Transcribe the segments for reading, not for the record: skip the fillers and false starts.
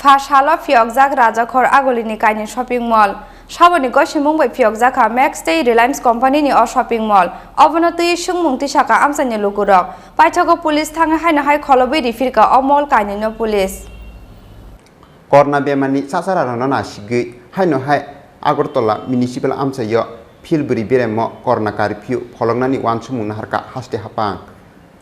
Phashalo Phiyokjak Rwjakhar Agolini Kainwi shopping mall. Saboni gosimung bai Phiyokjaka Max Day Reliance Company ni o shopping mall. Obonotui sungmung tisaka amsani lukurok. Paithago police Thangwi haina hai Khobwi rifirka o mall Kainwi no police. Korna bemani sasara rano na shigui haino hai Agartala municipal amsayo Philburi beremo korna curfew pholongnani wansumung naharka haste hapang.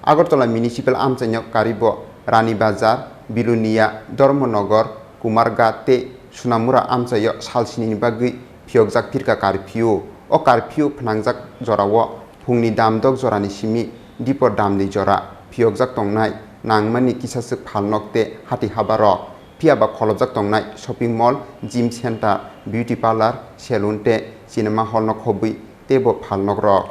Agartala municipal amsanyo karibo Rani Bazar Bilunia Dormonogor Kumargate Sunamura amsayo salsini bagui Phiyokjak pirka curfew o curfew phnangjak jorawo phungni damdok jorani simi dipor damni jora Phiyokjak tongnai nangmani kisasuk phalnokte hati habaro Phiyaba kholobjak tongnai shopping mall gym center beauty parlor salon te cinema hall no Khobwi tebo phalnok rok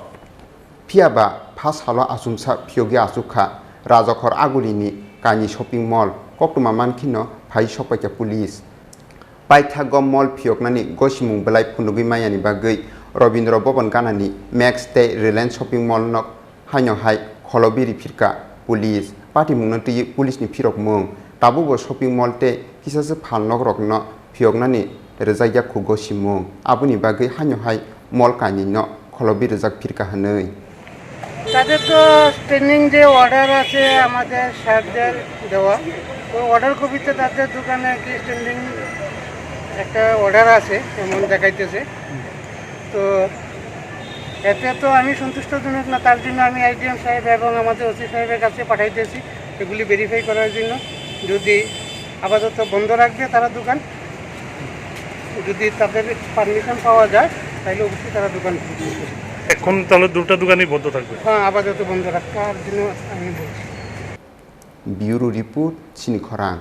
Phiyaba phas halo asumsa Phiyokjak asukha Rwjakhar Agolini Kainwi shopping mall koktuma mankino phai sopaicha police Paithago mall phiyoknani gosimung belai phunugui mayani bagui Robindra Bhavan ganani Max Day Reliance shopping mall nok haino hai Khobwi rifirka police party mungnati police ni phirok mung tabubo shopping mall te kisase phalnok rokno phiyoknani Rwjakha khugo simung abuni bagui haino hai mall Kainwi no Khobwi Rwjakha phirka hanoi তাদের তো standing যে order আছে আমাদের সাহেবদের দেওয়া ওই order কপিতে তাদের দোকানে কি স্ট্যান্ডিং একটা অর্ডার আছে এমন দেখাইতেছে তো এতে তো আমি সন্তুষ্টজনক না তার জন্য আমি আইডিএম সাহেব এবং আমাদের ওসি সাহেবের কাছে পাঠাইতেছি এগুলি ভেরিফাই করার জন্য যদি আপাতত বন্ধ রাখবে তারা দোকান যদি তাদের পারমিশন পাওয়া যায় তাহলে অবশ্যই তারা দোকান খুলবে এখন তাহলে দুটো দোকানই বন্ধ থাকবে হ্যাঁ আপাতত বন্ধ রাখার জন্য আমি বলছি Bureau Report Chini Khorang